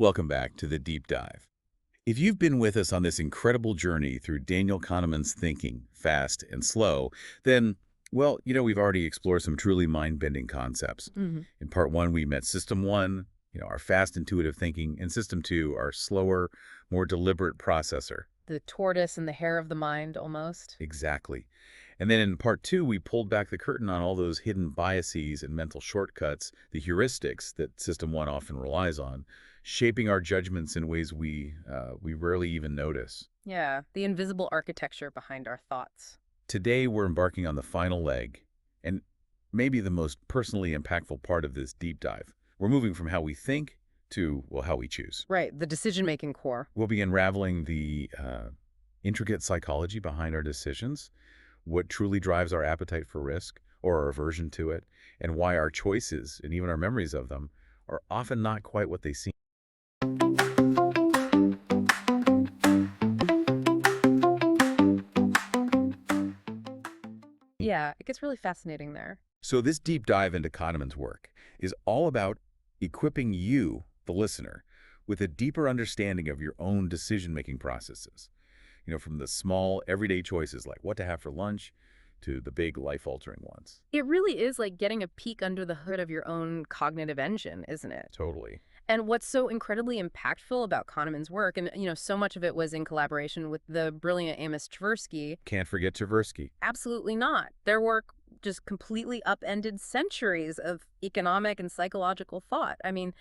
Welcome back to the Deep Dive. If you've been with us on this incredible journey through Daniel Kahneman's thinking, fast and slow, then, well, we've already explored some truly mind-bending concepts. Hmm. In part one, we met system one, our fast intuitive thinking, and system two, our slower, more deliberate processor. The tortoise and the hare of the mind, almost. Exactly. And then in part two, we pulled back the curtain on all those hidden biases and mental shortcuts, the heuristics that System 1 often relies on, shaping our judgments in ways we rarely even notice. Yeah, the invisible architecture behind our thoughts. Today, we're embarking on the final leg, and maybe the most personally impactful part of this deep dive. We're moving from how we think to, well, how we choose. Right, the decision-making core. We'll be unraveling the intricate psychology behind our decisions, what truly drives our appetite for risk or our aversion to it, and why our choices and even our memories of them are often not quite what they seem. Yeah, it gets really fascinating there. So this deep dive into Kahneman's work is all about equipping you, the listener, with a deeper understanding of your own decision-making processes. From the small, everyday choices like what to have for lunch to the big, life-altering ones. It really is like getting a peek under the hood of your own cognitive engine, isn't it? Totally. And what's so incredibly impactful about Kahneman's work, and so much of it was in collaboration with the brilliant Amos Tversky, Can't forget Tversky. absolutely not. Their work just completely upended centuries of economic and psychological thought. I mean,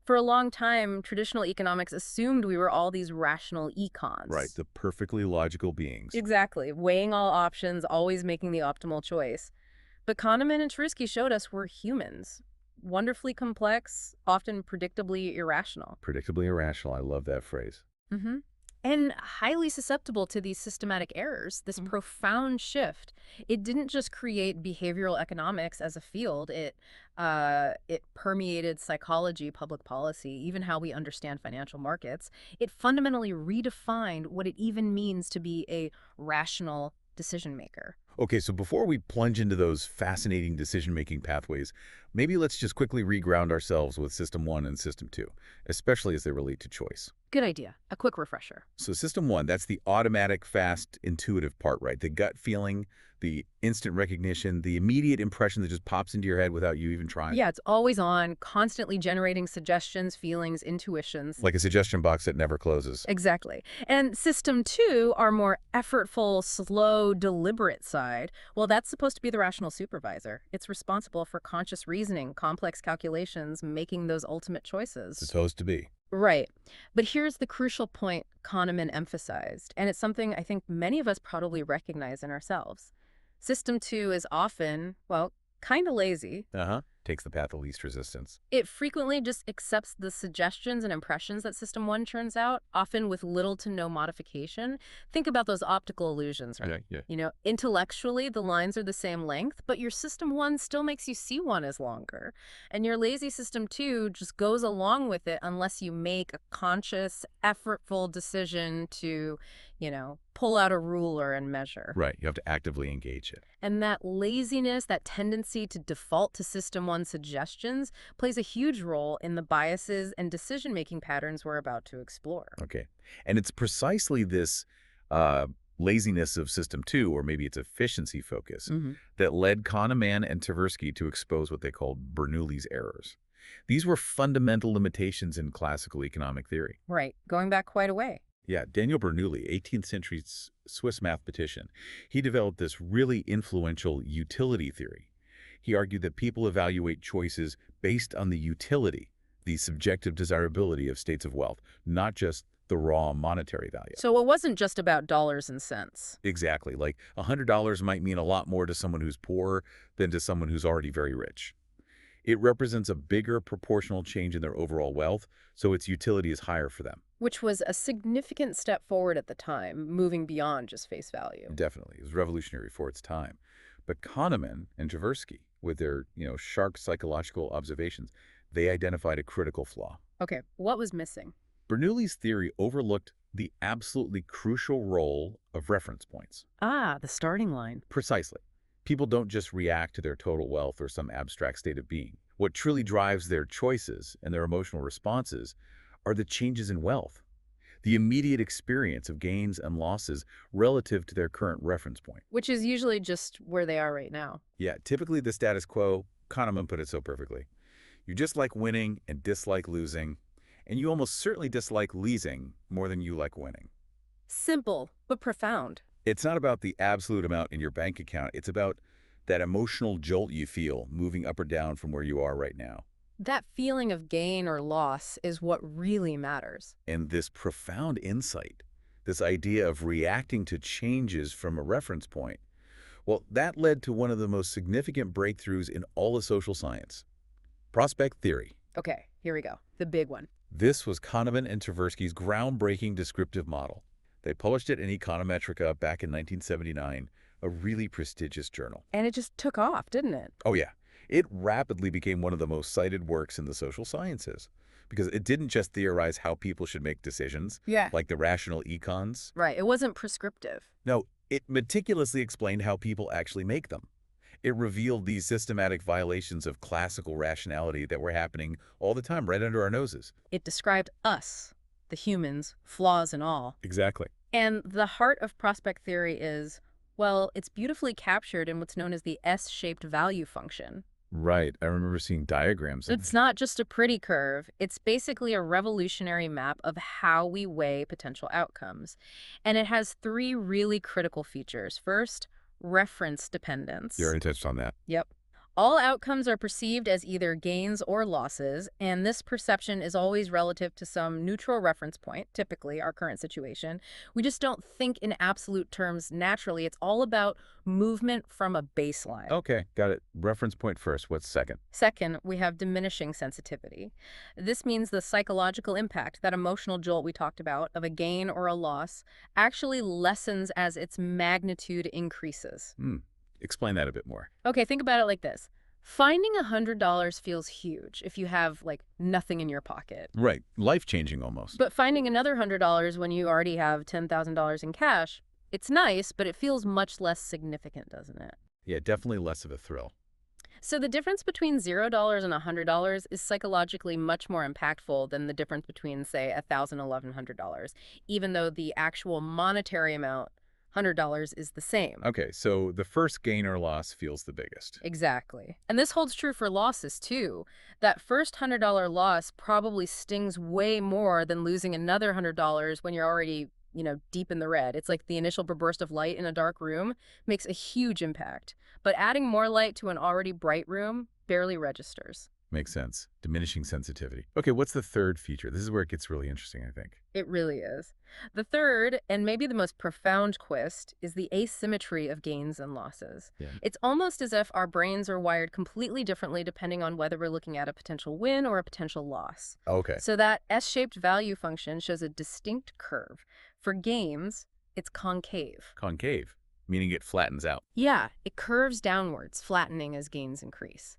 for a long time, traditional economics assumed we were all these rational Right, econs. the perfectly logical beings. Exactly, weighing all options, always making the optimal choice. But Kahneman and Tversky showed us we're humans, wonderfully complex, often predictably irrational. Predictably irrational. I love that phrase. Hmm. And highly susceptible to these systematic errors, this profound shift. It didn't just create behavioral economics as a field, it permeated psychology, public policy, even how we understand financial markets. It fundamentally redefined what it even means to be a rational decision maker. Okay, so before we plunge into those fascinating decision-making pathways, maybe let's just quickly reground ourselves with System 1 and System 2, especially as they relate to choice. Good idea. A quick refresher. So System 1, that's the automatic, fast, intuitive part, right? The gut feeling, the instant recognition, the immediate impression that just pops into your head without you even trying. Yeah, it's always on, constantly generating suggestions, feelings, intuitions. Like a suggestion box that never closes. Exactly. And system two, our more effortful, slow, deliberate side, well, that's supposed to be the rational supervisor. It's responsible for conscious reasoning, complex calculations, making those ultimate choices. Supposed to be. Right. But here's the crucial point Kahneman emphasized, and it's something I think many of us probably recognize in ourselves. System two is often, well, kind of lazy. Uh-huh. Takes the path of least resistance. It frequently just accepts the suggestions and impressions that System 1 churns out, often with little to no modification. Think about those optical illusions, right? Yeah. Intellectually, the lines are the same length, but your System 1 still makes you see one as longer. And your lazy System 2 just goes along with it unless you make a conscious, effortful decision to, pull out a ruler and measure. Right. You have to actively engage it. And that laziness, that tendency to default to System 1 suggestions, plays a huge role in the biases and decision-making patterns we're about to explore. Okay. And it's precisely this uh, laziness of System 2, or maybe its efficiency focus, Hmm. that led Kahneman and Tversky to expose what they called Bernoulli's errors. These were fundamental limitations in classical economic theory. Right, going back quite a way. Yeah, Daniel Bernoulli, 18th century Swiss mathematician, he developed this really influential utility theory. He argued that people evaluate choices based on the utility, the subjective desirability of states of wealth, not just the raw monetary value. So it wasn't just about dollars and cents. Exactly. Like $100 might mean a lot more to someone who's poor than to someone who's already very rich. It represents a bigger proportional change in their overall wealth, so its utility is higher for them. Which was a significant step forward at the time, moving beyond just face value. Definitely. It was revolutionary for its time. But Kahneman and Tversky, with their, sharp psychological observations, they identified a critical flaw. Okay, what was missing? Bernoulli's theory overlooked the absolutely crucial role of reference points. Ah, the starting line. Precisely. People don't just react to their total wealth or some abstract state of being. What truly drives their choices and their emotional responses are the changes in wealth, the immediate experience of gains and losses relative to their current reference point. Which is usually just where they are right now. Yeah, typically the status quo, Kahneman put it so perfectly. You just like winning and dislike losing, and you almost certainly dislike losing more than you like winning. Simple, but profound. It's not about the absolute amount in your bank account. It's about that emotional jolt you feel moving up or down from where you are right now. That feeling of gain or loss is what really matters. And this profound insight, this idea of reacting to changes from a reference point, well, that led to one of the most significant breakthroughs in all of social science, prospect theory. Okay, here we go. The big one. This was Kahneman and Tversky's groundbreaking descriptive model. They published it in Econometrica back in 1979, a really prestigious journal. And it just took off, didn't it? Oh yeah, it rapidly became one of the most cited works in the social sciences because it didn't just theorize how people should make decisions, Yeah. like the rational econs. Right, it wasn't prescriptive. No, it meticulously explained how people actually make them. It revealed these systematic violations of classical rationality that were happening all the time right under our noses. It described us, the humans, flaws and all. Exactly. And the heart of prospect theory is, well, it's beautifully captured in what's known as the S-shaped value function. Right. I remember seeing diagrams. It's not just a pretty curve. It's basically a revolutionary map of how we weigh potential outcomes. And it has three really critical features. First, reference dependence. You already touched on that. Yep. All outcomes are perceived as either gains or losses, and this perception is always relative to some neutral reference point, typically our current situation. We just don't think in absolute terms naturally. It's all about movement from a baseline. Okay, got it. Reference point first. What's second? Second, we have diminishing sensitivity. This means the psychological impact, that emotional jolt we talked about, of a gain or a loss, actually lessens as its magnitude increases. Explain that a bit more. Okay, think about it like this. Finding $100 feels huge if you have, like, nothing in your pocket. Right. Life-changing almost. But finding another $100 when you already have $10,000 in cash, it's nice, but it feels much less significant, doesn't it? Yeah, definitely less of a thrill. So the difference between $0 and $100 is psychologically much more impactful than the difference between, say, $1,000 and $1,100, even though the actual monetary amount, $100, is the same. Okay, so the first gain or loss feels the biggest. Exactly. And this holds true for losses, too. That first $100 loss probably stings way more than losing another $100 when you're already, deep in the red. It's like the initial burst of light in a dark room makes a huge impact. But adding more light to an already bright room barely registers. Makes sense. Diminishing sensitivity. Okay, what's the third feature? This is where it gets really interesting, I think. It really is. The third, and maybe the most profound twist, is the asymmetry of gains and losses. Yeah. It's almost as if our brains are wired completely differently depending on whether we're looking at a potential win or a potential loss. Okay. So that S-shaped value function shows a distinct curve. For gains, it's concave. Concave, meaning it flattens out. Yeah, it curves downwards, flattening as gains increase.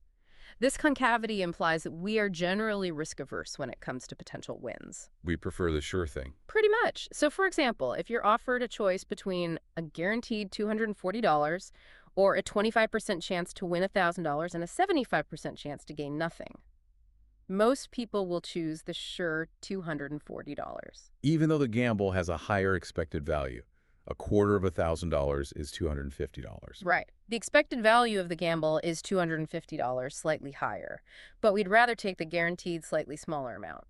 This concavity implies that we are generally risk-averse when it comes to potential wins. We prefer the sure thing. Pretty much. So, for example, if you're offered a choice between a guaranteed $240 or a 25% chance to win $1,000 and a 75% chance to gain nothing, most people will choose the sure $240. Even though the gamble has a higher expected value. $250,000 is $250. Right. The expected value of the gamble is $250, slightly higher. But we'd rather take the guaranteed slightly smaller amount.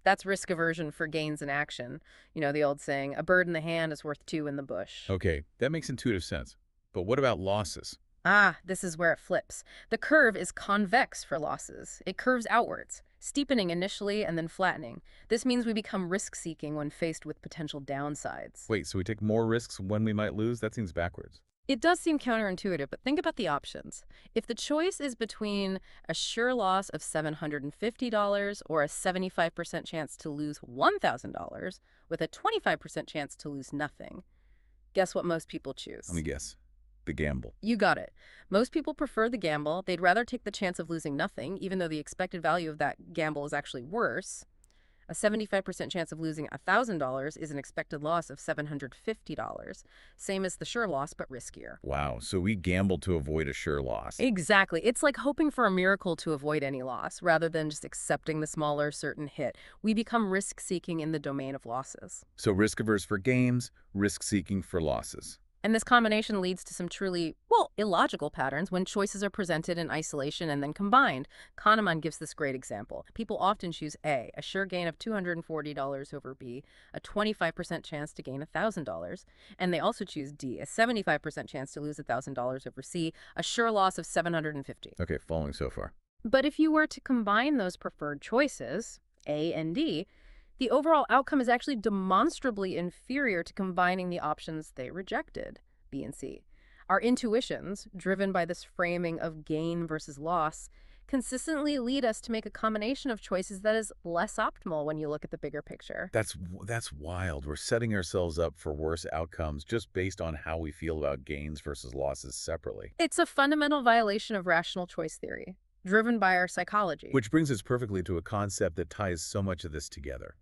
That's risk aversion for gains in action. You know, the old saying, a bird in the hand is worth two in the bush. Okay, that makes intuitive sense. But what about losses? Ah, this is where it flips. The curve is convex for losses. It curves outwards, steepening initially and then flattening. This means we become risk-seeking when faced with potential downsides. Wait, so we take more risks when we might lose? That seems backwards. It does seem counterintuitive, but think about the options. If the choice is between a sure loss of $750 or a 75% chance to lose $1,000 with a 25% chance to lose nothing, guess what most people choose? Let me guess. The gamble. You got it. Most people prefer the gamble. They'd rather take the chance of losing nothing, even though the expected value of that gamble is actually worse. A 75% chance of losing $1,000 is an expected loss of $750. Same as the sure loss, but riskier. Wow, so we gamble to avoid a sure loss. Exactly. It's like hoping for a miracle to avoid any loss, rather than just accepting the smaller certain hit. We become risk-seeking in the domain of losses. So risk-averse for gains, risk-seeking for losses. And this combination leads to some truly, well, illogical patterns when choices are presented in isolation and then combined. Kahneman gives this great example. People often choose a sure gain of $240 over B, a 25% chance to gain $1,000. And they also choose D, a 75% chance to lose $1,000 over C, a sure loss of $750. Okay, following so far. But if you were to combine those preferred choices, A and D, the overall outcome is actually demonstrably inferior to combining the options they rejected, B and C. Our intuitions, driven by this framing of gain versus loss, consistently lead us to make a combination of choices that is less optimal when you look at the bigger picture. That's wild. We're setting ourselves up for worse outcomes just based on how we feel about gains versus losses separately. It's a fundamental violation of rational choice theory, driven by our psychology. Which brings us perfectly to a concept that ties so much of this together.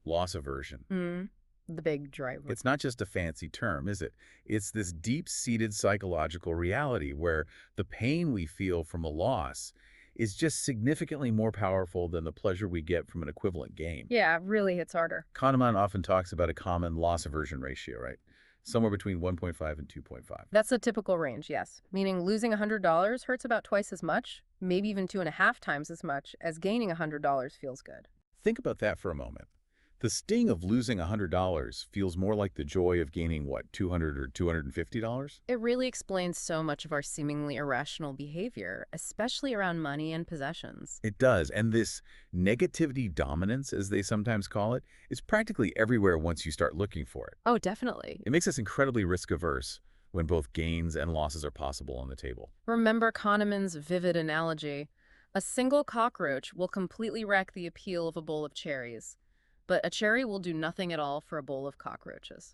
Loss aversion. The big driver. It's not just a fancy term, is it? It's this deep-seated psychological reality where the pain we feel from a loss is just significantly more powerful than the pleasure we get from an equivalent gain. Yeah, it really hits harder. Kahneman often talks about a common loss aversion ratio, right? Somewhere between 1.5 and 2.5. That's a typical range, yes. Meaning losing $100 hurts about twice as much, maybe even 2.5 times as much, as gaining $100 feels good. Think about that for a moment. The sting of losing $100 feels more like the joy of gaining, what, $200 or $250? It really explains so much of our seemingly irrational behavior, especially around money and possessions. It does, and this negativity dominance, as they sometimes call it, is practically everywhere once you start looking for it. Oh, definitely. It makes us incredibly risk-averse when both gains and losses are possible on the table. Remember Kahneman's vivid analogy. A single cockroach will completely wreck the appeal of a bowl of cherries, but a cherry will do nothing at all for a bowl of cockroaches.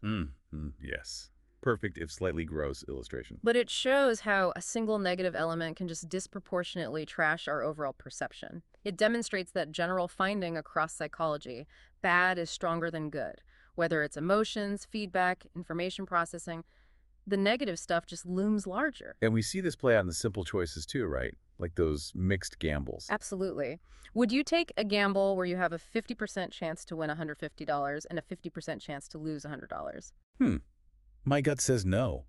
Yes. Perfect, if slightly gross illustration. But it shows how a single negative element can just disproportionately trash our overall perception. It demonstrates that general finding across psychology: bad is stronger than good. Whether it's emotions, feedback, information processing, the negative stuff just looms larger. And we see this play out in the simple choices too, right? Like those mixed gambles. Absolutely. Would you take a gamble where you have a 50% chance to win $150 and a 50% chance to lose $100? My gut says no.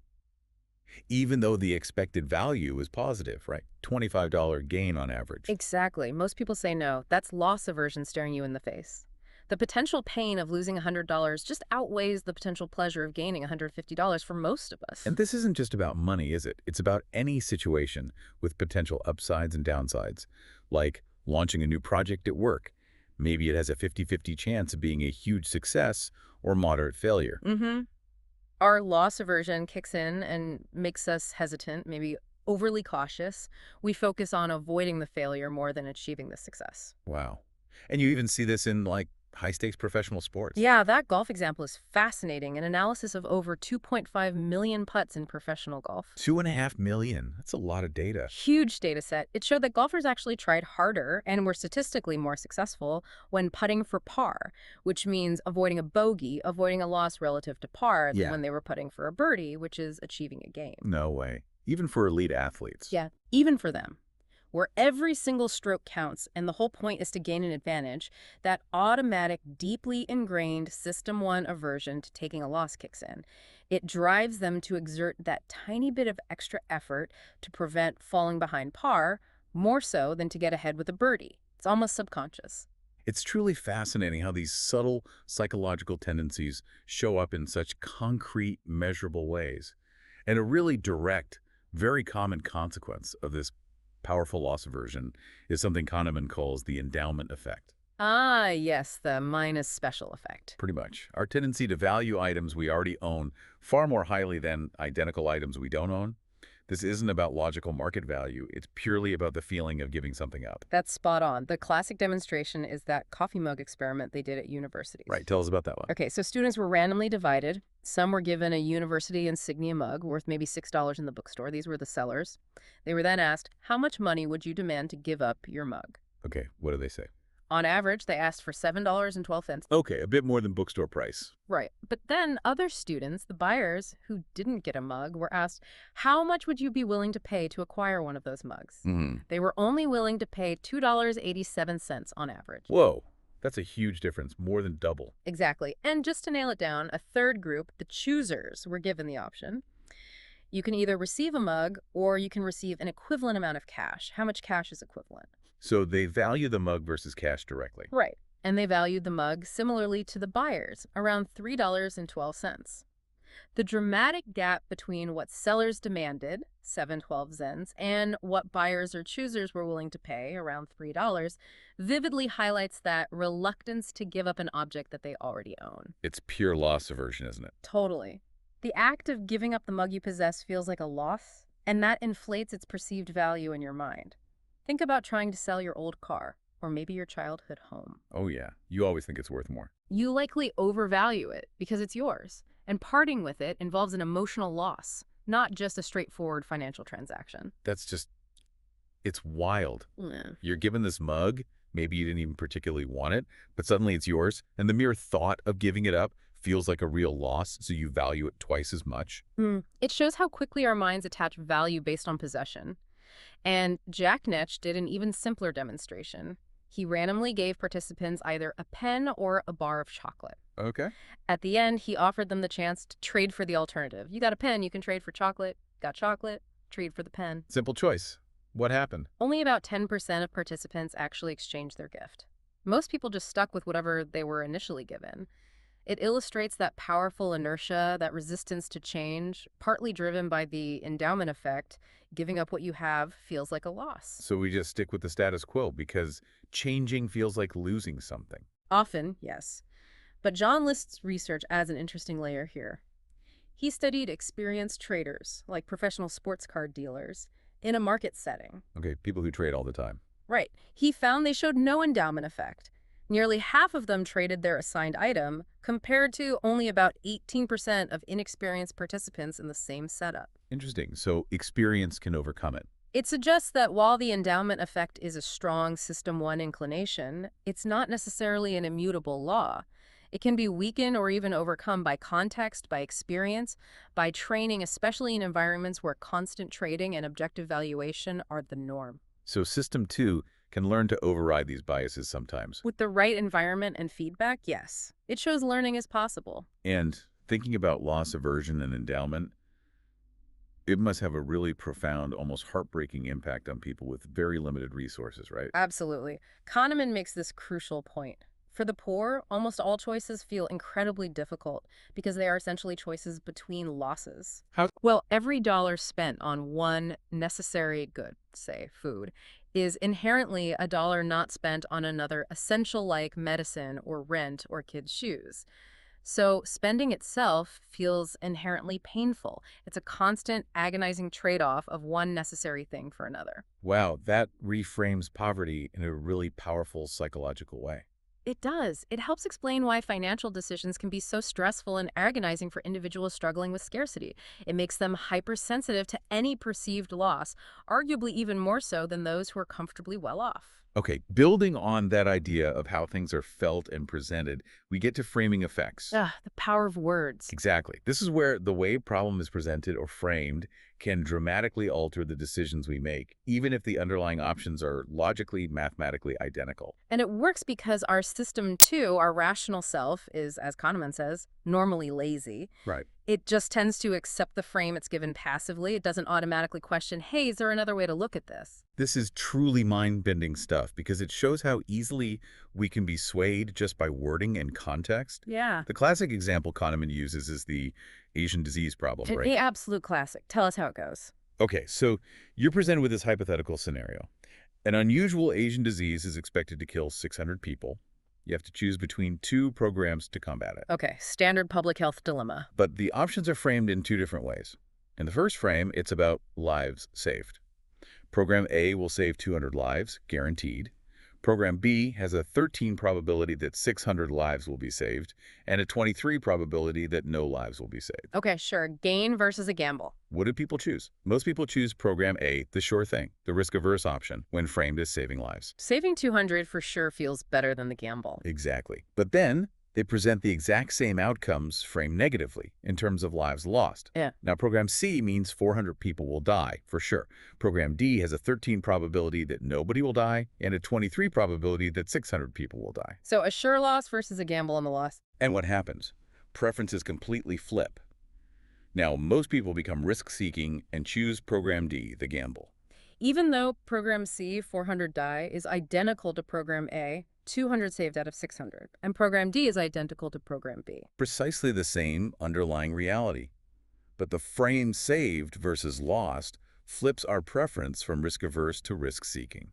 Even though the expected value is positive, right? $25 gain on average. Exactly. Most people say no. That's loss aversion staring you in the face. The potential pain of losing $100 just outweighs the potential pleasure of gaining $150 for most of us. And this isn't just about money, is it? It's about any situation with potential upsides and downsides, like launching a new project at work. Maybe it has a 50-50 chance of being a huge success or moderate failure. Our loss aversion kicks in and makes us hesitant, maybe overly cautious. We focus on avoiding the failure more than achieving the success. Wow. And you even see this in, like, high-stakes professional sports. Yeah, that golf example is fascinating. An analysis of over 2.5 million putts in professional golf. 2.5 million. That's a lot of data. Huge data set. It showed that golfers actually tried harder and were statistically more successful when putting for par, which means avoiding a bogey, avoiding a loss relative to par, than when they were putting for a birdie, which is achieving a game. No way. Even for elite athletes. Yeah, even for them. Where every single stroke counts and the whole point is to gain an advantage, that automatic, deeply ingrained System 1 aversion to taking a loss kicks in. It drives them to exert that tiny bit of extra effort to prevent falling behind par, more so than to get ahead with a birdie. It's almost subconscious. It's truly fascinating how these subtle psychological tendencies show up in such concrete, measurable ways. And a really direct, very common consequence of this powerful loss aversion is something Kahneman calls the endowment effect. Ah, yes, the minus special effect. Pretty much. Our tendency to value items we already own far more highly than identical items we don't own. This isn't about logical market value. It's purely about the feeling of giving something up. That's spot on. The classic demonstration is that coffee mug experiment they did at universities. Right. Tell us about that one. Okay, so students were randomly divided. Some were given a university insignia mug worth maybe $6 in the bookstore. These were the sellers. They were then asked, how much money would you demand to give up your mug? Okay. What do they say? On average, they asked for $7.12. Okay, a bit more than bookstore price. Right. But then other students, the buyers who didn't get a mug, were asked, how much would you be willing to pay to acquire one of those mugs? Hmm. They were only willing to pay $2.87 on average. Whoa, that's a huge difference, more than double. Exactly. And just to nail it down, a third group, the choosers, were given the option. You can either receive a mug or you can receive an equivalent amount of cash. How much cash is equivalent? So they value the mug versus cash directly. Right. And they valued the mug similarly to the buyers, around $3.12. The dramatic gap between what sellers demanded, 7.12 cents, and what buyers or choosers were willing to pay, around $3, vividly highlights that reluctance to give up an object that they already own. It's pure loss aversion, isn't it? Totally. The act of giving up the mug you possess feels like a loss, and that inflates its perceived value in your mind. Think about trying to sell your old car, or maybe your childhood home. Oh yeah, you always think it's worth more. You likely overvalue it because it's yours, and parting with it involves an emotional loss, not just a straightforward financial transaction. It's wild. Yeah. You're given this mug, maybe you didn't even particularly want it, but suddenly it's yours, and the mere thought of giving it up feels like a real loss, so you value it twice as much. It shows how quickly our minds attach value based on possession. And Jack Netsch did an even simpler demonstration. He randomly gave participants either a pen or a bar of chocolate. Okay. At the end, he offered them the chance to trade for the alternative. You got a pen, you can trade for chocolate. Got chocolate, trade for the pen. Simple choice. What happened? Only about 10% of participants actually exchanged their gift. Most people just stuck with whatever they were initially given. It illustrates that powerful inertia, that resistance to change, partly driven by the endowment effect. Giving up what you have feels like a loss. So we just stick with the status quo because changing feels like losing something. Often, yes. But John List's research adds an interesting layer here. He studied experienced traders, like professional sports card dealers, in a market setting. Okay, people who trade all the time. Right. He found they showed no endowment effect. Nearly half of them traded their assigned item, compared to only about 18% of inexperienced participants in the same setup. Interesting. So experience can overcome it. It suggests that while the endowment effect is a strong System 1 inclination, it's not necessarily an immutable law. It can be weakened or even overcome by context, by experience, by training, especially in environments where constant trading and objective valuation are the norm. So System 2 can learn to override these biases sometimes. With the right environment and feedback, yes. It shows learning is possible. And thinking about loss aversion and endowment, it must have a really profound, almost heartbreaking impact on people with very limited resources, right? Absolutely. Kahneman makes this crucial point. For the poor, almost all choices feel incredibly difficult because they are essentially choices between losses. How? Well, every dollar spent on one necessary good, say food, is inherently a dollar not spent on another essential like medicine or rent or kids' shoes. So spending itself feels inherently painful. It's a constant, agonizing trade-off of one necessary thing for another. Wow, that reframes poverty in a really powerful psychological way. It does. It helps explain why financial decisions can be so stressful and agonizing for individuals struggling with scarcity. It makes them hypersensitive to any perceived loss, arguably even more so than those who are comfortably well off. Okay, building on that idea of how things are felt and presented, we get to framing effects. The power of words. Exactly. This is where the way a problem is presented or framed can dramatically alter the decisions we make, even if the underlying options are logically, mathematically identical. And it works because our system, too, our rational self, is, as Kahneman says, normally lazy. Right. It just tends to accept the frame it's given passively. It doesn't automatically question, hey, is there another way to look at this? This is truly mind-bending stuff because it shows how easily we can be swayed just by wording and context. Yeah. The classic example Kahneman uses is the Asian disease problem, right? The absolute classic. Tell us how it goes. Okay, so you're presented with this hypothetical scenario. An unusual Asian disease is expected to kill 600 people. You have to choose between two programs to combat it. Okay, standard public health dilemma. But the options are framed in two different ways. In the first frame, it's about lives saved. Program A will save 200 lives, guaranteed. Program B has a 13 probability that 600 lives will be saved and a 23 probability that no lives will be saved. Okay, sure. Gain versus a gamble. What do people choose? Most people choose Program A, the sure thing, the risk-averse option, when framed as saving lives. Saving 200 for sure feels better than the gamble. Exactly. But then they present the exact same outcomes framed negatively in terms of lives lost. Yeah. Now, Program C means 400 people will die, for sure. Program D has a 13 probability that nobody will die and a 23 probability that 600 people will die. So a sure loss versus a gamble on the loss. And what happens? Preferences completely flip. Now, most people become risk-seeking and choose Program D, the gamble. Even though Program C, 400 die, is identical to Program A, 200 saved out of 600, and Program D is identical to Program B. Precisely the same underlying reality. But the frame saved versus lost flips our preference from risk-averse to risk-seeking.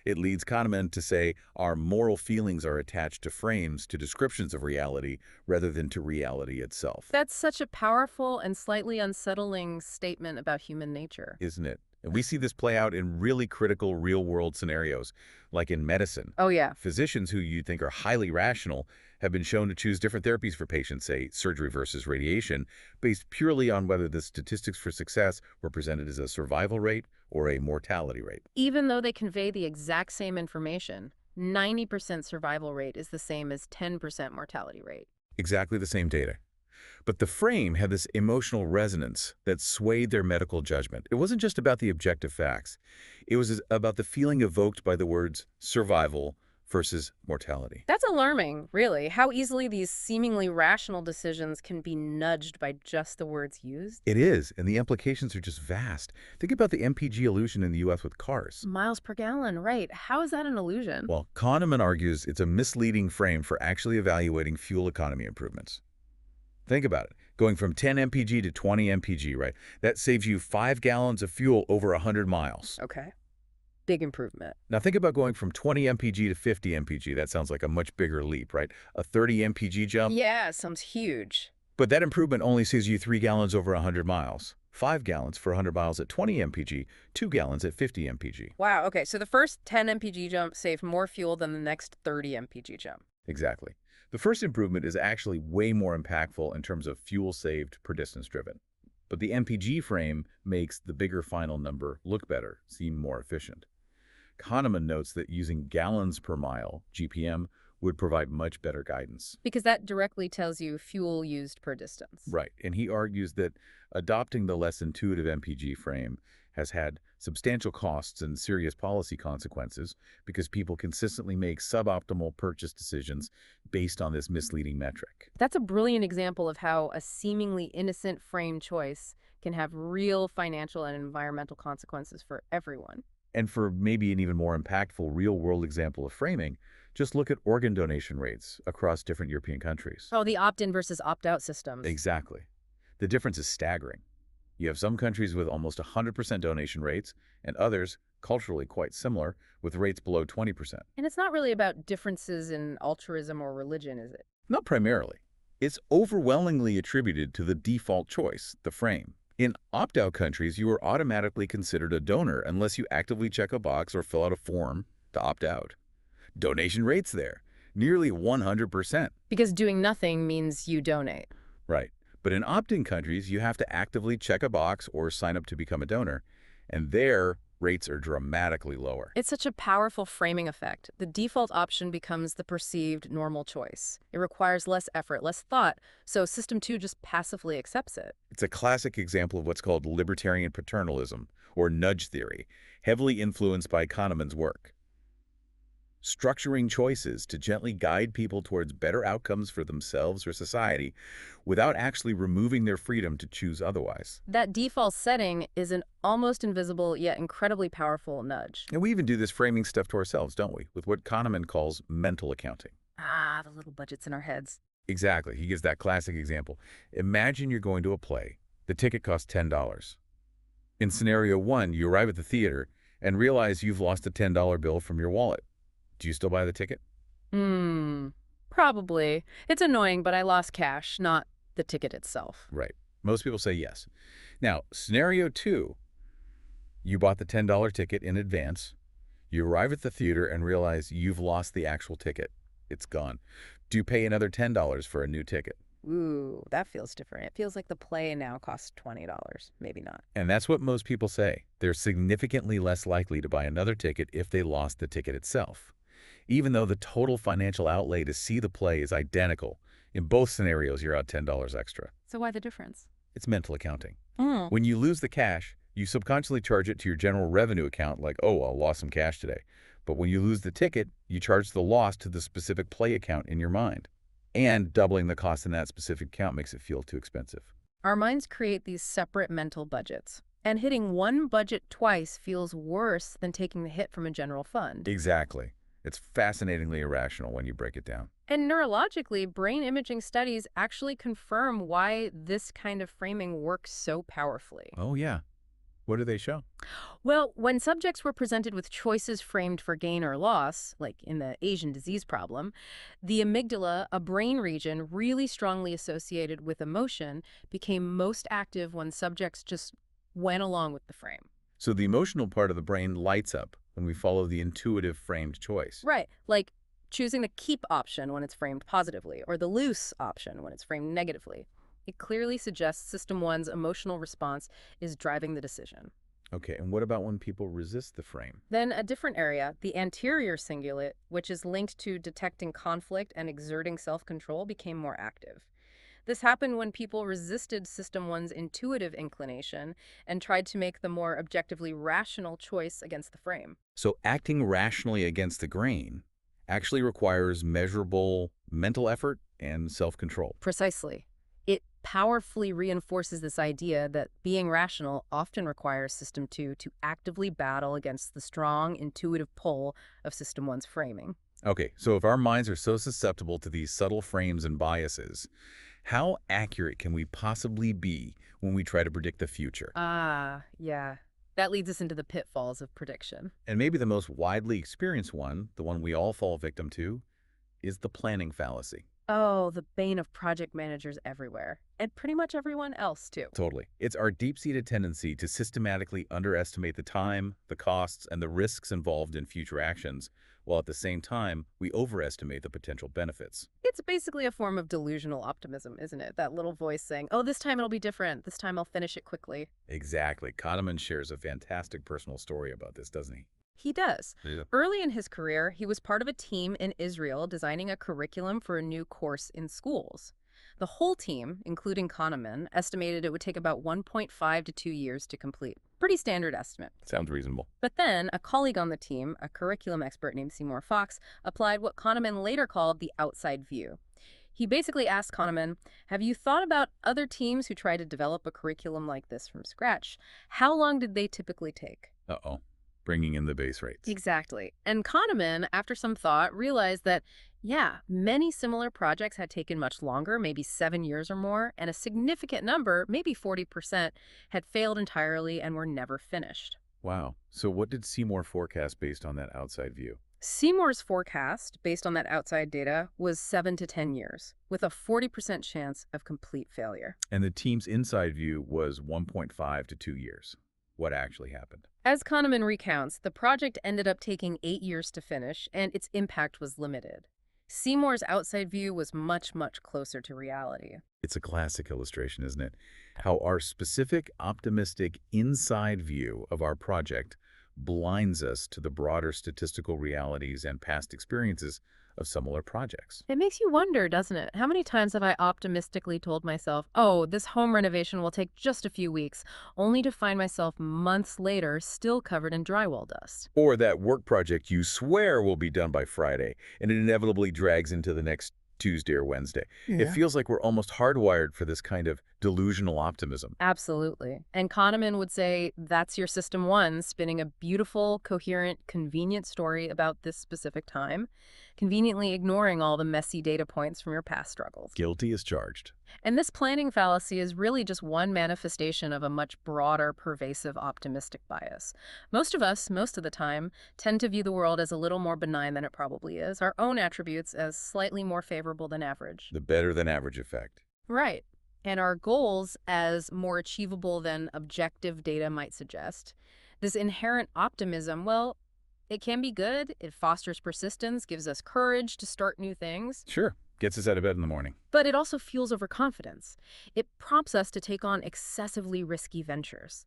It leads Kahneman to say our moral feelings are attached to frames, to descriptions of reality, rather than to reality itself. That's such a powerful and slightly unsettling statement about human nature. Isn't it? And we see this play out in really critical real-world scenarios, like in medicine. Oh, yeah. Physicians who you think are highly rational have been shown to choose different therapies for patients, say surgery versus radiation, based purely on whether the statistics for success were presented as a survival rate or a mortality rate. Even though they convey the exact same information, 90% survival rate is the same as 10% mortality rate. Exactly the same data. But the frame had this emotional resonance that swayed their medical judgment. It wasn't just about the objective facts. It was about the feeling evoked by the words survival versus mortality. That's alarming, really, how easily these seemingly rational decisions can be nudged by just the words used. It is, and the implications are just vast. Think about the MPG illusion in the U.S. with cars. Miles per gallon, right. How is that an illusion? Well, Kahneman argues it's a misleading frame for actually evaluating fuel economy improvements. Think about it. Going from 10 mpg to 20 mpg, right? That saves you 5 gallons of fuel over 100 miles. Okay. Big improvement. Now think about going from 20 mpg to 50 mpg. That sounds like a much bigger leap, right? A 30 mpg jump. Yeah, sounds huge. But that improvement only saves you 3 gallons over 100 miles. 5 gallons for 100 miles at 20 mpg, 2 gallons at 50 mpg. Wow, okay, so the first 10 mpg jump saved more fuel than the next 30 mpg jump. Exactly. The first improvement is actually way more impactful in terms of fuel saved per distance driven. But the MPG frame makes the bigger final number look better, seem more efficient. Kahneman notes that using gallons per mile, GPM, would provide much better guidance. Because that directly tells you fuel used per distance. Right, and he argues that adopting the less intuitive MPG frame has had substantial costs and serious policy consequences because people consistently make suboptimal purchase decisions based on this misleading metric. That's a brilliant example of how a seemingly innocent frame choice can have real financial and environmental consequences for everyone. And for maybe an even more impactful real-world example of framing, just look at organ donation rates across different European countries. Oh, the opt-in versus opt-out systems. Exactly. The difference is staggering. You have some countries with almost 100% donation rates, and others, culturally quite similar, with rates below 20%. And it's not really about differences in altruism or religion, is it? Not primarily. It's overwhelmingly attributed to the default choice, the frame. In opt-out countries, you are automatically considered a donor unless you actively check a box or fill out a form to opt out. Donation rates there, nearly 100%. Because doing nothing means you donate. Right. But in opt-in countries, you have to actively check a box or sign up to become a donor, and their rates are dramatically lower. It's such a powerful framing effect. The default option becomes the perceived normal choice. It requires less effort, less thought, so System 2 just passively accepts it. It's a classic example of what's called libertarian paternalism, or nudge theory, heavily influenced by Kahneman's work. Structuring choices to gently guide people towards better outcomes for themselves or society without actually removing their freedom to choose otherwise. That default setting is an almost invisible yet incredibly powerful nudge. And we even do this framing stuff to ourselves, don't we? With what Kahneman calls mental accounting. Ah, the little budgets in our heads. Exactly. He gives that classic example. Imagine you're going to a play. The ticket costs $10. In scenario 1, you arrive at the theater and realize you've lost a $10 bill from your wallet. Do you still buy the ticket? Probably. It's annoying, but I lost cash, not the ticket itself. Right. Most people say yes. Now, scenario 2, you bought the $10 ticket in advance. You arrive at the theater and realize you've lost the actual ticket. It's gone. Do you pay another $10 for a new ticket? Ooh, that feels different. It feels like the play now costs $20. Maybe not. And that's what most people say. They're significantly less likely to buy another ticket if they lost the ticket itself. Even though the total financial outlay to see the play is identical, in both scenarios you're out $10 extra. So why the difference? It's mental accounting. Mm. When you lose the cash, you subconsciously charge it to your general revenue account like, oh, I lost some cash today. But when you lose the ticket, you charge the loss to the specific play account in your mind. And doubling the cost in that specific account makes it feel too expensive. Our minds create these separate mental budgets. And hitting one budget twice feels worse than taking the hit from a general fund. Exactly. It's fascinatingly irrational when you break it down. And neurologically, brain imaging studies actually confirm why this kind of framing works so powerfully. Oh, yeah. What do they show? Well, when subjects were presented with choices framed for gain or loss, like in the Asian disease problem, the amygdala, a brain region really strongly associated with emotion, became most active when subjects just went along with the frame. So the emotional part of the brain lights up when we follow the intuitive framed choice. Right, like choosing the keep option when it's framed positively, or the loose option when it's framed negatively. It clearly suggests System 1's emotional response is driving the decision. Okay, and what about when people resist the frame? Then a different area, the anterior cingulate, which is linked to detecting conflict and exerting self-control, became more active. This happened when people resisted System 1's intuitive inclination and tried to make the more objectively rational choice against the frame. So acting rationally against the grain actually requires measurable mental effort and self-control. Precisely. It powerfully reinforces this idea that being rational often requires System 2 to actively battle against the strong intuitive pull of System 1's framing. Okay, so if our minds are so susceptible to these subtle frames and biases, how accurate can we possibly be when we try to predict the future? Ah, yeah. That leads us into the pitfalls of prediction. And maybe the most widely experienced one, the one we all fall victim to, is the planning fallacy. Oh, the bane of project managers everywhere. And pretty much everyone else, too. Totally. It's our deep-seated tendency to systematically underestimate the time, the costs, and the risks involved in future actions, while at the same time, we overestimate the potential benefits. It's basically a form of delusional optimism, isn't it? That little voice saying, oh, this time it'll be different. This time I'll finish it quickly. Exactly. Kahneman shares a fantastic personal story about this, doesn't he? He does. Yeah. Early in his career, he was part of a team in Israel designing a curriculum for a new course in schools. The whole team, including Kahneman, estimated it would take about 1.5 to 2 years to complete. Pretty standard estimate. Sounds reasonable. But then, a colleague on the team, a curriculum expert named Seymour Fox, applied what Kahneman later called the outside view. He basically asked Kahneman, have you thought about other teams who try to develop a curriculum like this from scratch? How long did they typically take? Uh-oh. Bringing in the base rates. Exactly. And Kahneman, after some thought, realized that, yeah, many similar projects had taken much longer, maybe 7 years or more, and a significant number, maybe 40%, had failed entirely and were never finished. Wow. So what did Seymour forecast based on that outside view? Seymour's forecast, based on that outside data, was 7 to 10 years, with a 40% chance of complete failure. And the team's inside view was 1.5 to 2 years. What actually happened? As Kahneman recounts, the project ended up taking 8 years to finish, and its impact was limited. Seymour's outside view was much, much closer to reality. It's a classic illustration, isn't it? How our specific, optimistic inside view of our project blinds us to the broader statistical realities and past experiences of similar projects. It makes you wonder, doesn't it? How many times have I optimistically told myself, oh, this home renovation will take just a few weeks, only to find myself months later still covered in drywall dust? Or that work project you swear will be done by Friday, and it inevitably drags into the next Tuesday or Wednesday. It feels like we're almost hardwired for this kind of delusional optimism. Absolutely. And Kahneman would say that's your System 1 spinning a beautiful, coherent, convenient story about this specific time, conveniently ignoring all the messy data points from your past struggles. Guilty as charged. And this planning fallacy is really just one manifestation of a much broader, pervasive optimistic bias. Most of us, most of the time, tend to view the world as a little more benign than it probably is, our own attributes as slightly more favorable than average. The better than average effect. Right. And our goals as more achievable than objective data might suggest. This inherent optimism, well, It can be good. It fosters persistence, gives us courage to start new things. Sure, gets us out of bed in the morning. But it also fuels overconfidence. It prompts us to take on excessively risky ventures.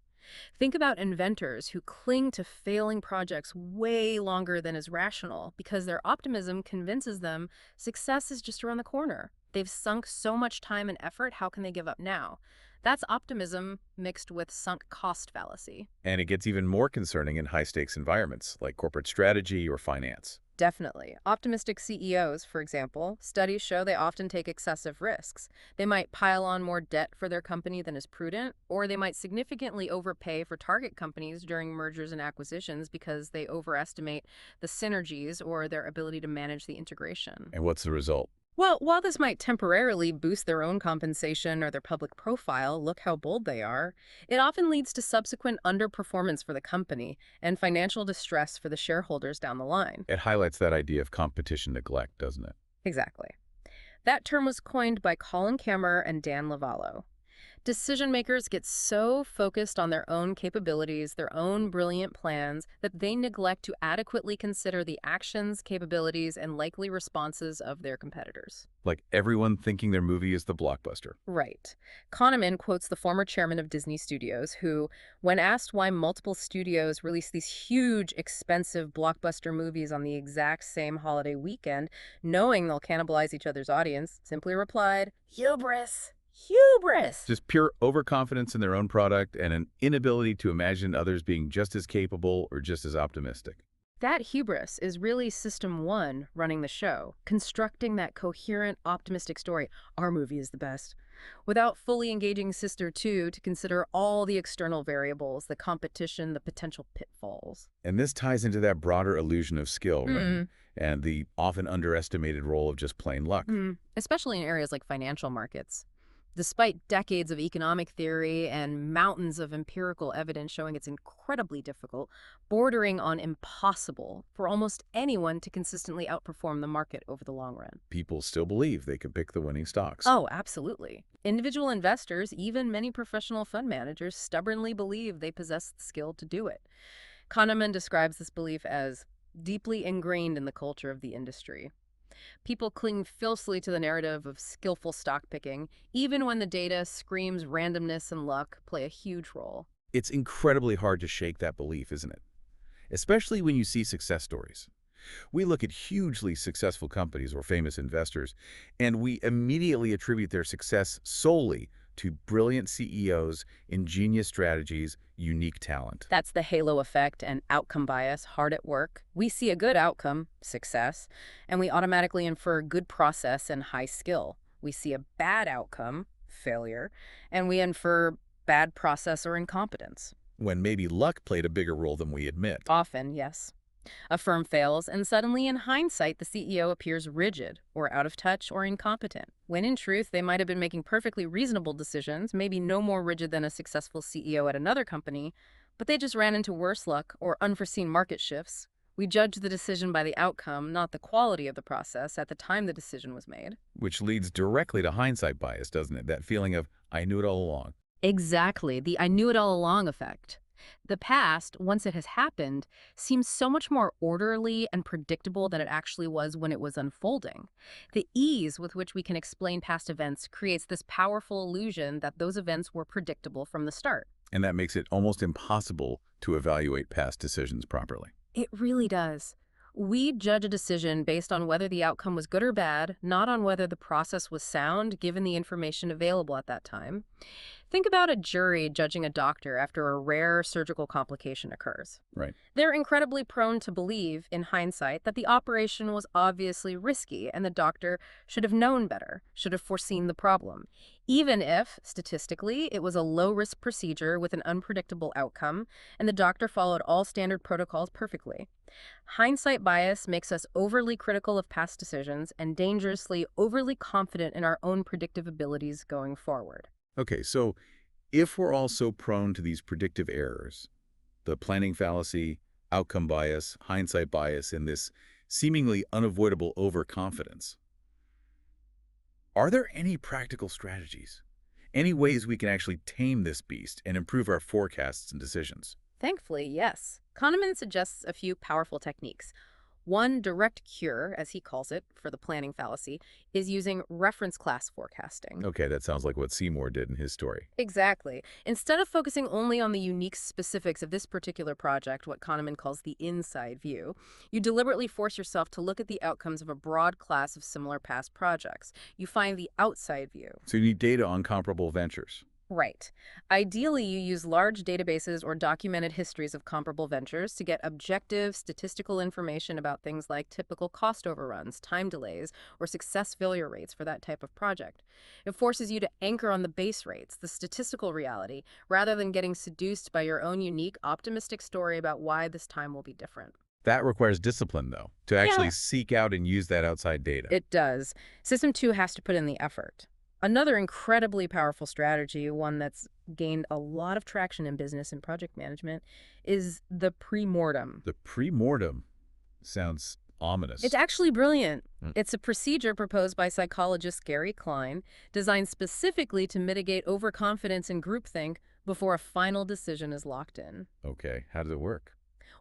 Think about inventors who cling to failing projects way longer than is rational because their optimism convinces them success is just around the corner. They've sunk so much time and effort, how can they give up now? That's optimism mixed with sunk cost fallacy. And it gets even more concerning in high-stakes environments like corporate strategy or finance. Definitely. Optimistic CEOs, for example, studies show they often take excessive risks. They might pile on more debt for their company than is prudent, or they might significantly overpay for target companies during mergers and acquisitions because they overestimate the synergies or their ability to manage the integration. And what's the result? Well, while this might temporarily boost their own compensation or their public profile, look how bold they are, it often leads to subsequent underperformance for the company and financial distress for the shareholders down the line. It highlights that idea of competition neglect, doesn't it? Exactly. That term was coined by Colin Kammer and Dan Lavallo. Decision makers get so focused on their own capabilities, their own brilliant plans, that they neglect to adequately consider the actions, capabilities, and likely responses of their competitors. Like everyone thinking their movie is the blockbuster. Right. Kahneman quotes the former chairman of Disney Studios, who, when asked why multiple studios release these huge, expensive blockbuster movies on the exact same holiday weekend, knowing they'll cannibalize each other's audience, simply replied, "Hubris! Hubris!" Just pure overconfidence in their own product and an inability to imagine others being just as capable or just as optimistic. That hubris is really System 1 running the show, constructing that coherent, optimistic story. Our movie is the best. Without fully engaging Sister 2 to consider all the external variables, the competition, the potential pitfalls. And this ties into that broader illusion of skill, right? Mm. And the often underestimated role of just plain luck. Especially in areas like financial markets. Despite decades of economic theory and mountains of empirical evidence showing it's incredibly difficult, bordering on impossible, for almost anyone to consistently outperform the market over the long run. People still believe they can pick the winning stocks. Oh, absolutely. Individual investors, even many professional fund managers, stubbornly believe they possess the skill to do it. Kahneman describes this belief as deeply ingrained in the culture of the industry. People cling fiercely to the narrative of skillful stock picking, even when the data screams randomness and luck play a huge role. It's incredibly hard to shake that belief, isn't it? Especially when you see success stories. We look at hugely successful companies or famous investors, and we immediately attribute their success solely to brilliant CEOs, ingenious strategies, unique talent. That's the halo effect and outcome bias hard at work. We see a good outcome, success, and we automatically infer good process and high skill. We see a bad outcome, failure, and we infer bad process or incompetence. When maybe luck played a bigger role than we admit. Often, yes. A firm fails, and suddenly, in hindsight, the CEO appears rigid or out of touch or incompetent, when in truth, they might have been making perfectly reasonable decisions, maybe no more rigid than a successful CEO at another company, but they just ran into worse luck or unforeseen market shifts. We judge the decision by the outcome, not the quality of the process at the time the decision was made. Which leads directly to hindsight bias, doesn't it? That feeling of, I knew it all along. Exactly, the I knew it all along effect. The past, once it has happened, seems so much more orderly and predictable than it actually was when it was unfolding. The ease with which we can explain past events creates this powerful illusion that those events were predictable from the start. And that makes it almost impossible to evaluate past decisions properly. It really does. We judge a decision based on whether the outcome was good or bad, not on whether the process was sound given the information available at that time. Think about a jury judging a doctor after a rare surgical complication occurs. Right. They're incredibly prone to believe, in hindsight, that the operation was obviously risky and the doctor should have known better, should have foreseen the problem, even if, statistically, it was a low-risk procedure with an unpredictable outcome and the doctor followed all standard protocols perfectly. Hindsight bias makes us overly critical of past decisions and dangerously overly confident in our own predictive abilities going forward. Okay, so if we're all so prone to these predictive errors, the planning fallacy, outcome bias, hindsight bias, and this seemingly unavoidable overconfidence, are there any practical strategies? Any ways we can actually tame this beast and improve our forecasts and decisions? Thankfully, yes. Kahneman suggests a few powerful techniques. One direct cure, as he calls it, for the planning fallacy, is using reference class forecasting. Okay, that sounds like what Seymour did in his story. Exactly. Instead of focusing only on the unique specifics of this particular project, what Kahneman calls the inside view, you deliberately force yourself to look at the outcomes of a broad class of similar past projects. You find the outside view. So you need data on comparable ventures. Right. Ideally, you use large databases or documented histories of comparable ventures to get objective statistical information about things like typical cost overruns, time delays, or success failure rates for that type of project. It forces you to anchor on the base rates, the statistical reality, rather than getting seduced by your own unique, optimistic story about why this time will be different. That requires discipline, though, to actually Yeah, seek out and use that outside data. it does. System 2 has to put in the effort. Another incredibly powerful strategy, one that's gained a lot of traction in business and project management, is the pre-mortem. The pre-mortem sounds It's ominous. actually brilliant. Mm. It's a procedure proposed by psychologist Gary Klein, designed specifically to mitigate overconfidence and groupthink before a final decision is locked in. Okay, how does it work?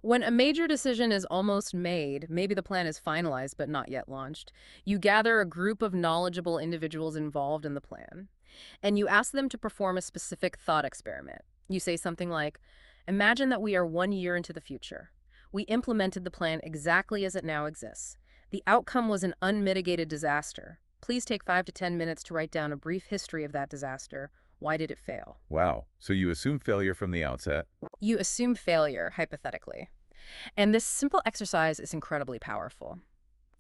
When a major decision is almost made, maybe the plan is finalized but not yet launched, you gather a group of knowledgeable individuals involved in the plan, and you ask them to perform a specific thought experiment. You say something like, imagine that we are 1 year into the future. We implemented the plan exactly as it now exists. The outcome was an unmitigated disaster. Please take 5 to 10 minutes to write down a brief history of that disaster. Why did it fail? Wow. So you assume failure from the outset. You assume failure, hypothetically. And this simple exercise is incredibly powerful.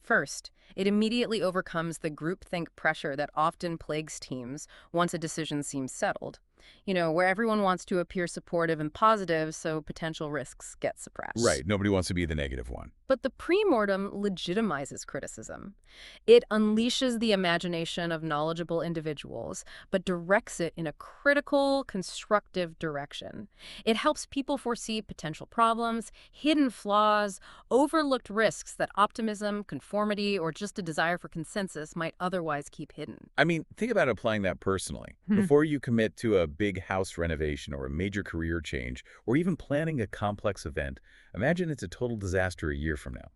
First, it immediately overcomes the groupthink pressure that often plagues teams once a decision seems settled. Where everyone wants to appear supportive and positive, so potential risks get suppressed. Right, nobody wants to be the negative one. But the pre-mortem legitimizes criticism. It unleashes the imagination of knowledgeable individuals, but directs it in a critical, constructive direction. It helps people foresee potential problems, hidden flaws, overlooked risks that optimism, conformity, or just a desire for consensus might otherwise keep hidden. I mean, think about applying that personally. Before you commit to a big house renovation or a major career change, or even planning a complex event, imagine it's a total disaster a year from now.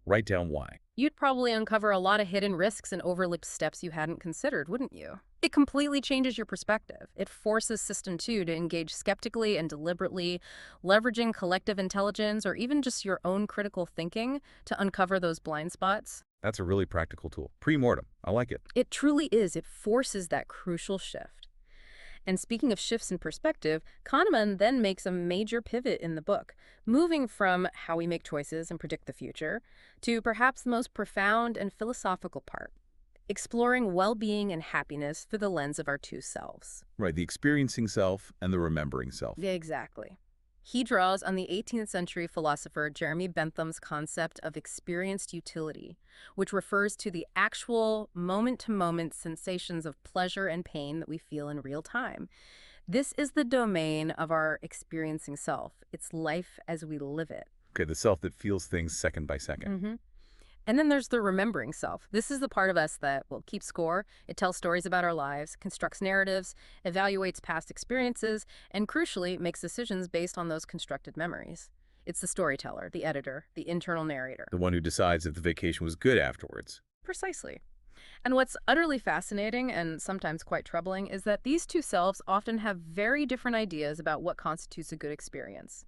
Write down why. You'd probably uncover a lot of hidden risks and overlooked steps you hadn't considered, wouldn't you? It completely changes your perspective. It forces System 2 to engage skeptically and deliberately, leveraging collective intelligence or even just your own critical thinking to uncover those blind spots. That's a really practical tool. Pre-mortem. I like it. It truly is. It forces that crucial shift. And speaking of shifts in perspective, Kahneman then makes a major pivot in the book, moving from how we make choices and predict the future to perhaps the most profound and philosophical part, exploring well-being and happiness through the lens of our two selves. Right, the experiencing self and the remembering self. Yeah, exactly. He draws on the 18th century philosopher Jeremy Bentham's concept of experienced utility, which refers to the actual moment-to-moment sensations of pleasure and pain that we feel in real time. This is the domain of our experiencing self. It's life as we live it. Okay, the self that feels things second by second. hmm And then there's the remembering self. This is the part of us that will keep score. It tells stories about our lives, constructs narratives, evaluates past experiences, and crucially, makes decisions based on those constructed memories. It's the storyteller, the editor, the internal narrator. The one who decides if the vacation was good afterwards. Precisely. And what's utterly fascinating and sometimes quite troubling is that these two selves often have very different ideas about what constitutes a good experience.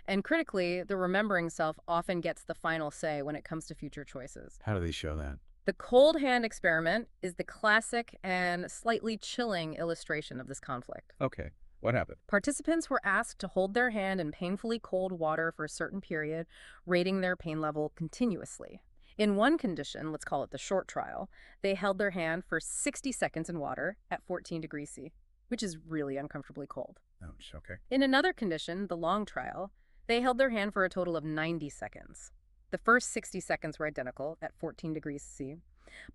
And critically, the remembering self often gets the final say when it comes to future choices. How do they show that? The cold hand experiment is the classic and slightly chilling illustration of this conflict. Okay, what happened? Participants were asked to hold their hand in painfully cold water for a certain period, rating their pain level continuously. In one condition, let's call it the short trial, they held their hand for 60 seconds in water at 14 degrees C, which is really uncomfortably cold. Ouch, okay. In another condition, the long trial, they held their hand for a total of 90 seconds. The first 60 seconds were identical at 14 degrees C,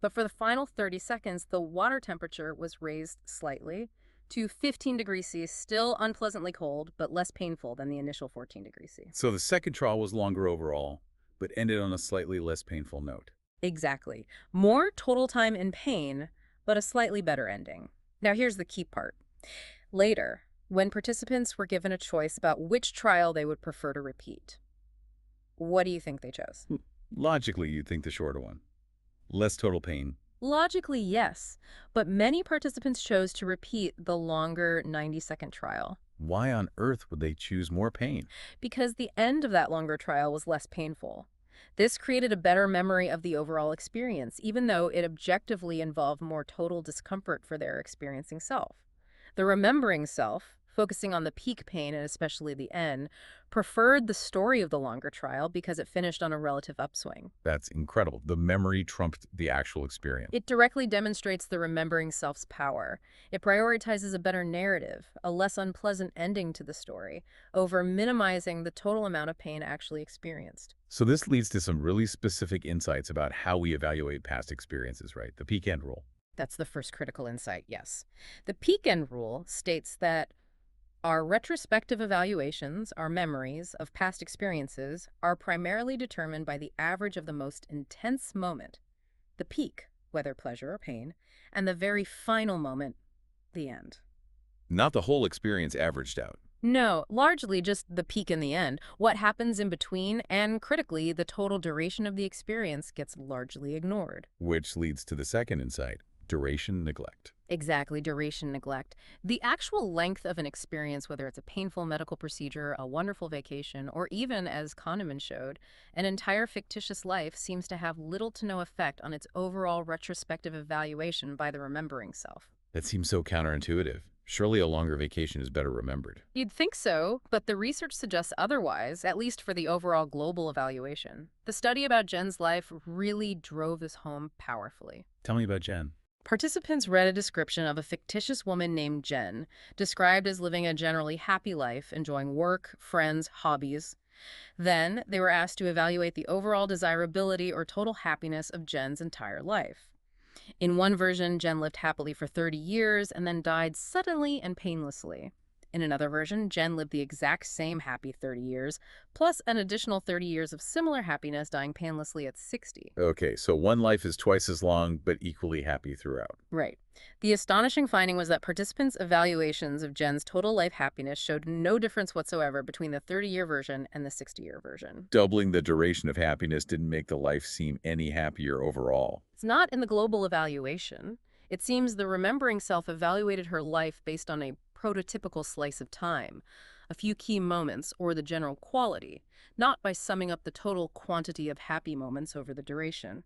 but for the final 30 seconds, the water temperature was raised slightly to 15 degrees C, still unpleasantly cold, but less painful than the initial 14 degrees C. So the second trial was longer overall, but ended on a slightly less painful note. Exactly. More total time in pain, but a slightly better ending. Now here's the key part. Later, when participants were given a choice about which trial they would prefer to repeat, What do you think they chose? Logically, you'd think the shorter one. Less total pain. Logically, yes, but many participants chose to repeat the longer 90-second trial Why on earth would they choose more pain? because the end of that longer trial was less painful. This created a better memory of the overall experience, even though it objectively involved more total discomfort for their experiencing self. The remembering self, focusing on the peak pain and especially the end, preferred the story of the longer trial because it finished on a relative upswing. That's incredible. The memory trumped the actual experience. It directly demonstrates the remembering self's power. It prioritizes a better narrative, a less unpleasant ending to the story, over minimizing the total amount of pain actually experienced. So this leads to some really specific insights about how we evaluate past experiences, right? The peak end rule. That's the first critical insight, yes. The peak end rule states that our retrospective evaluations, our memories of past experiences, are primarily determined by the average of the most intense moment, the peak, whether pleasure or pain, and the very final moment, the end. Not the whole experience averaged out, No, largely just the peak and the end. What happens in between, and critically, the total duration of the experience gets largely ignored. which leads to the second insight, duration neglect. Exactly, duration neglect. The actual length of an experience, whether it's a painful medical procedure, a wonderful vacation, or even, as Kahneman showed, an entire fictitious life seems to have little to no effect on its overall retrospective evaluation by the remembering self. That seems so counterintuitive. Surely a longer vacation is better remembered. You'd think so, but the research suggests otherwise, at least for the overall global evaluation. The study about Jen's life really drove this home powerfully. Tell me about Jen. Participants read a description of a fictitious woman named Jen, described as living a generally happy life, enjoying work, friends, hobbies. Then, they were asked to evaluate the overall desirability or total happiness of Jen's entire life. In one version, Jen lived happily for 30 years and then died suddenly and painlessly. In another version, Jen lived the exact same happy 30 years, plus an additional 30 years of similar happiness, dying painlessly at 60. Okay, so one life is twice as long, but equally happy throughout. Right. The astonishing finding was that participants' evaluations of Jen's total life happiness showed no difference whatsoever between the 30-year version and the 60-year version. Doubling the duration of happiness didn't make the life seem any happier overall. It's not in the global evaluation. It seems the remembering self evaluated her life based on a prototypical slice of time, a few key moments, or the general quality, not by summing up the total quantity of happy moments over the duration.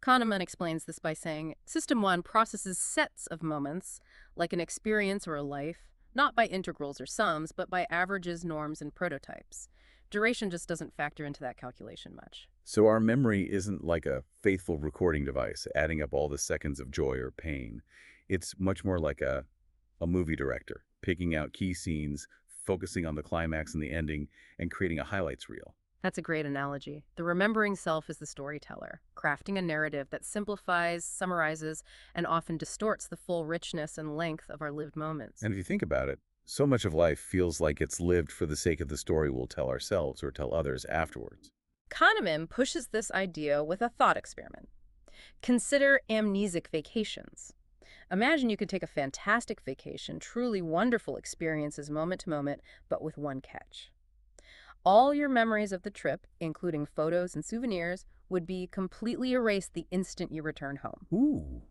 Kahneman explains this by saying, System 1 processes sets of moments, like an experience or a life, not by integrals or sums, but by averages, norms, and prototypes. Duration just doesn't factor into that calculation much. So our memory isn't like a faithful recording device, adding up all the seconds of joy or pain. It's much more like a movie director, picking out key scenes, focusing on the climax and the ending, and creating a highlights reel. That's a great analogy. The remembering self is the storyteller, crafting a narrative that simplifies, summarizes, and often distorts the full richness and length of our lived moments. And if you think about it, so much of life feels like it's lived for the sake of the story we'll tell ourselves or tell others afterwards. Kahneman pushes this idea with a thought experiment. Consider amnesic vacations. Imagine you could take a fantastic vacation, truly wonderful experiences moment to moment, but with one catch. All your memories of the trip, including photos and souvenirs, would be completely erased the instant you return home. Ooh.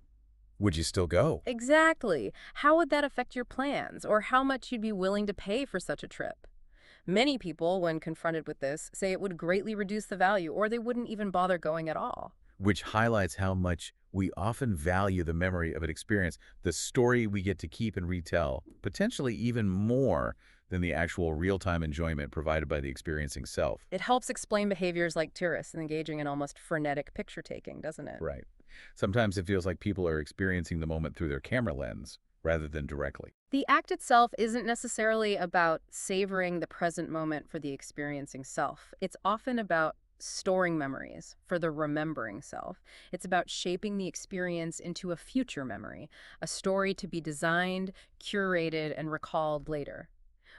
Would you still go? Exactly. How would that affect your plans, or how much you'd be willing to pay for such a trip? Many people, when confronted with this, say it would greatly reduce the value, or they wouldn't even bother going at all. Which highlights how much we often value the memory of an experience, the story we get to keep and retell, potentially even more than the actual real-time enjoyment provided by the experiencing self. It helps explain behaviors like tourists engaging in almost frenetic picture-taking, doesn't it? Right. Sometimes it feels like people are experiencing the moment through their camera lens rather than directly. The act itself isn't necessarily about savoring the present moment for the experiencing self. It's often about storing memories for the remembering self. It's about shaping the experience into a future memory, a story to be designed, curated, and recalled later.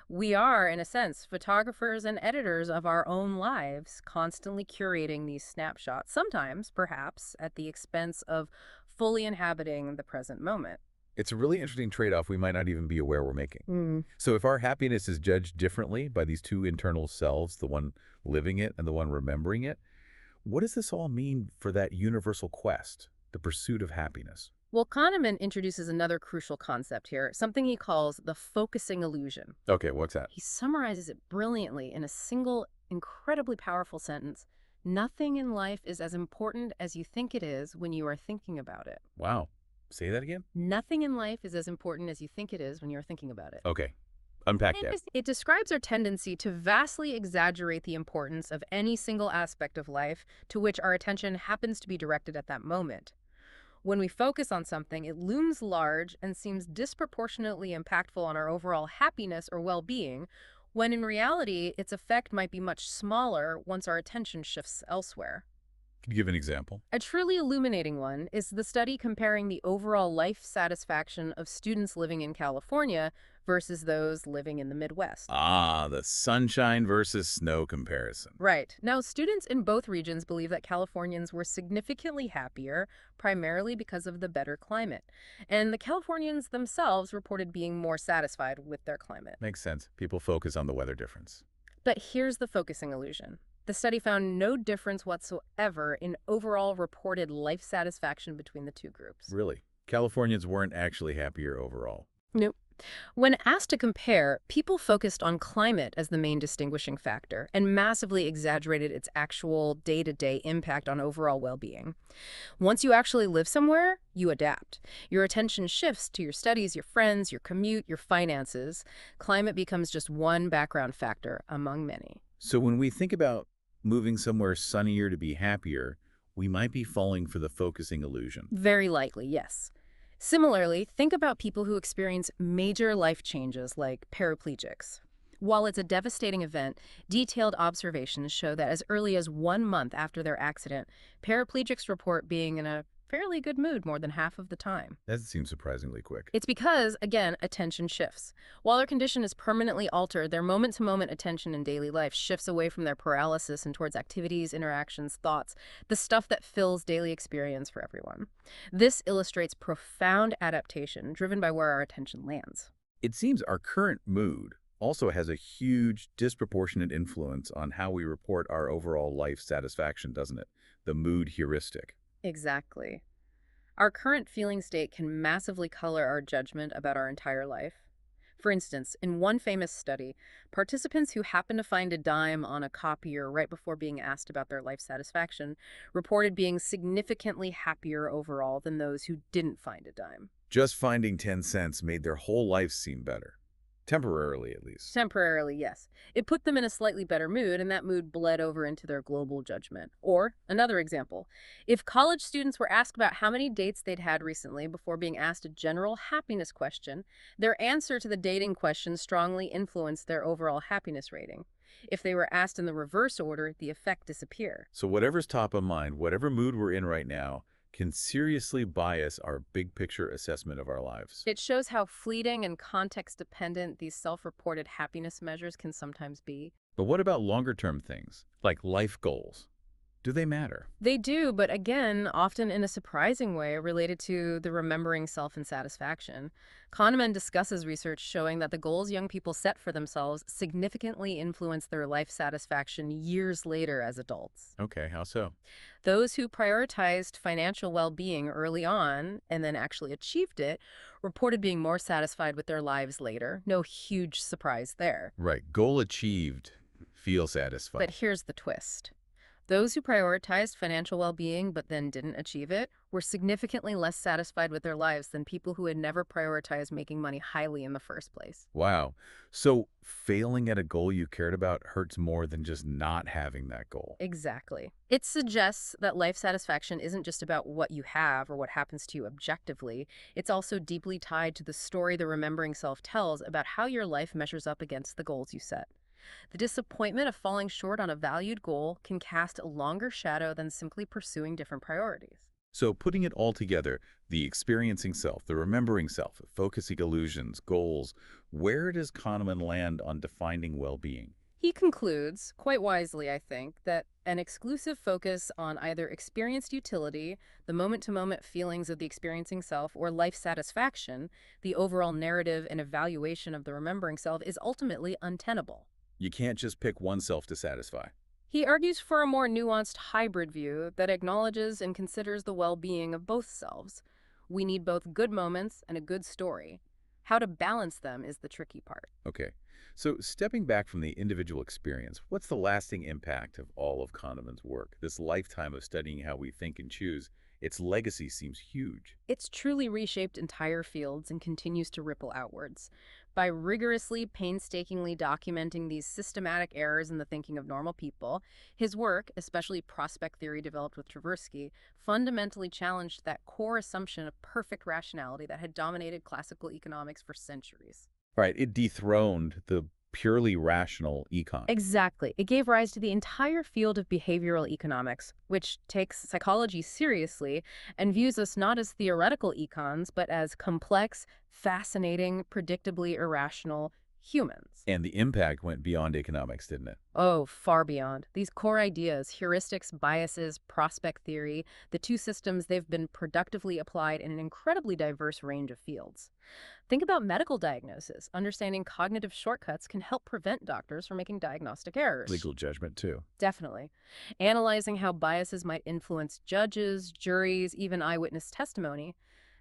We are, in a sense, photographers and editors of our own lives, constantly curating these snapshots, sometimes, perhaps, at the expense of fully inhabiting the present moment. It's a really interesting trade-off we might not even be aware we're making. Mm. So if our happiness is judged differently by these two internal selves, the one living it and the one remembering it, what does this all mean for that universal quest, the pursuit of happiness? Well, Kahneman introduces another crucial concept here, something he calls the focusing illusion. Okay, what's that? He summarizes it brilliantly in a single, incredibly powerful sentence. Nothing in life is as important as you think it is when you are thinking about it. Wow. Say that again? Nothing in life is as important as you think it is when you're thinking about it. Okay. Unpack that. It describes our tendency to vastly exaggerate the importance of any single aspect of life to which our attention happens to be directed at that moment. When we focus on something, it looms large and seems disproportionately impactful on our overall happiness or well-being, when in reality, its effect might be much smaller once our attention shifts elsewhere. Could you give an example? A truly illuminating one is the study comparing the overall life satisfaction of students living in California versus those living in the Midwest. Ah, the sunshine versus snow comparison. Right. Now, students in both regions believe that Californians were significantly happier, primarily because of the better climate. And the Californians themselves reported being more satisfied with their climate. Makes sense. People focus on the weather difference. But here's the focusing illusion. The study found no difference whatsoever in overall reported life satisfaction between the two groups. Really? Californians weren't actually happier overall. Nope. When asked to compare, people focused on climate as the main distinguishing factor and massively exaggerated its actual day-to-day impact on overall well-being. Once you actually live somewhere, you adapt. Your attention shifts to your studies, your friends, your commute, your finances. Climate becomes just one background factor among many. So when we think about moving somewhere sunnier to be happier, we might be falling for the focusing illusion. Very likely, yes. Similarly, think about people who experience major life changes like paraplegics. While it's a devastating event, detailed observations show that as early as 1 month after their accident, paraplegics report being in a fairly good mood more than half of the time. That seems surprisingly quick. It's because, again, attention shifts. While their condition is permanently altered, their moment-to-moment attention in daily life shifts away from their paralysis and towards activities, interactions, thoughts, the stuff that fills daily experience for everyone. This illustrates profound adaptation driven by where our attention lands. It seems our current mood also has a huge, disproportionate influence on how we report our overall life satisfaction, doesn't it? The mood heuristic. Exactly. Our current feeling state can massively color our judgment about our entire life. For instance, in one famous study, participants who happened to find a dime on a copier right before being asked about their life satisfaction reported being significantly happier overall than those who didn't find a dime. Just finding 10 cents made their whole life seem better. Temporarily, at least. Temporarily, yes. It put them in a slightly better mood, and that mood bled over into their global judgment. Or, another example, if college students were asked about how many dates they'd had recently before being asked a general happiness question, their answer to the dating question strongly influenced their overall happiness rating. If they were asked in the reverse order, the effect disappeared. So whatever's top of mind, whatever mood we're in right now, can seriously bias our big picture assessment of our lives. It shows how fleeting and context-dependent these self-reported happiness measures can sometimes be. But what about longer-term things, like life goals? Do they matter? They do, but again, often in a surprising way related to the remembering self and satisfaction. Kahneman discusses research showing that the goals young people set for themselves significantly influence their life satisfaction years later as adults. Okay, how so? Those who prioritized financial well-being early on and then actually achieved it reported being more satisfied with their lives later. No huge surprise there. Right, goal achieved, feel But satisfied. here's the twist. Those who prioritized financial well-being but then didn't achieve it were significantly less satisfied with their lives than people who had never prioritized making money highly in the first place. Wow. So failing at a goal you cared about hurts more than just not having that goal. Exactly. It suggests that life satisfaction isn't just about what you have or what happens to you objectively. It's also deeply tied to the story the remembering self tells about how your life measures up against the goals you set. The disappointment of falling short on a valued goal can cast a longer shadow than simply pursuing different priorities. So putting it all together, the experiencing self, the remembering self, focusing illusions, goals, where does Kahneman land on defining well-being? He concludes, quite wisely, I think, that an exclusive focus on either experienced utility, the moment-to-moment feelings of the experiencing self, or life satisfaction, the overall narrative and evaluation of the remembering self, is ultimately untenable. You can't just pick oneself to satisfy. He argues for a more nuanced hybrid view that acknowledges and considers the well-being of both selves. We need both good moments and a good story. How to balance them is the tricky part. Okay. So stepping back from the individual experience, what's the lasting impact of all of Kahneman's work? This lifetime of studying how we think and choose, its legacy seems huge. It's truly reshaped entire fields and continues to ripple outwards. By rigorously, painstakingly documenting these systematic errors in the thinking of normal people, his work, especially prospect theory developed with Tversky, fundamentally challenged that core assumption of perfect rationality that had dominated classical economics for centuries. Right, it dethroned the purely rational econ. Exactly. It gave rise to the entire field of behavioral economics, which takes psychology seriously and views us not as theoretical econs, but as complex, fascinating, predictably irrational humans. And the impact went beyond economics, didn't it? Oh, far beyond. These core ideas, heuristics, biases, prospect theory, the two systems, they've been productively applied in an incredibly diverse range of fields. Think about medical diagnosis. Understanding cognitive shortcuts can help prevent doctors from making diagnostic errors. Legal judgment, too. Definitely. Analyzing how biases might influence judges, juries, even eyewitness testimony.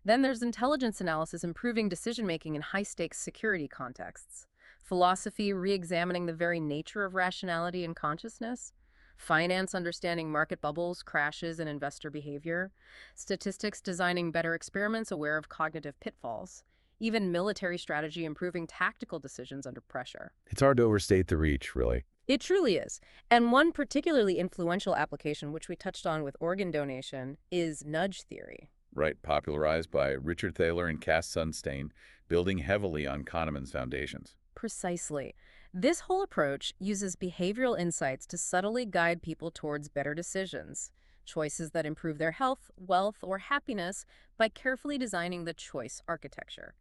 Then there's intelligence analysis improving decision-making in high-stakes security contexts. Philosophy re-examining the very nature of rationality and consciousness. Finance understanding market bubbles, crashes, and investor behavior. Statistics designing better experiments aware of cognitive pitfalls. Even military strategy improving tactical decisions under pressure. It's hard to overstate the reach, really. It truly is. And one particularly influential application, which we touched on with organ donation, is nudge theory. Right, popularized by Richard Thaler and Cass Sunstein, building heavily on Kahneman's foundations. Precisely. This whole approach uses behavioral insights to subtly guide people towards better decisions, choices that improve their health, wealth, or happiness by carefully designing the choice architecture.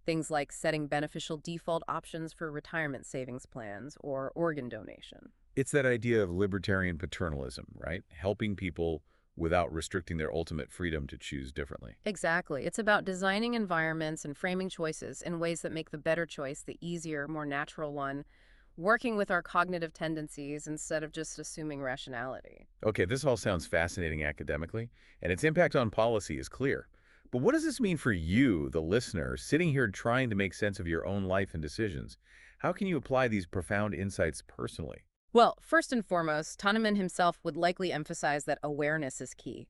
Things like setting beneficial default options for retirement savings plans or organ donation. It's that idea of libertarian paternalism, right? Helping people without restricting their ultimate freedom to choose differently. Exactly. It's about designing environments and framing choices in ways that make the better choice the easier, more natural one, working with our cognitive tendencies instead of just assuming rationality. Okay, this all sounds fascinating academically, and its impact on policy is clear. But what does this mean for you, the listener, sitting here trying to make sense of your own life and decisions? How can you apply these profound insights personally? Well, first and foremost, Kahneman himself would likely emphasize that awareness is key.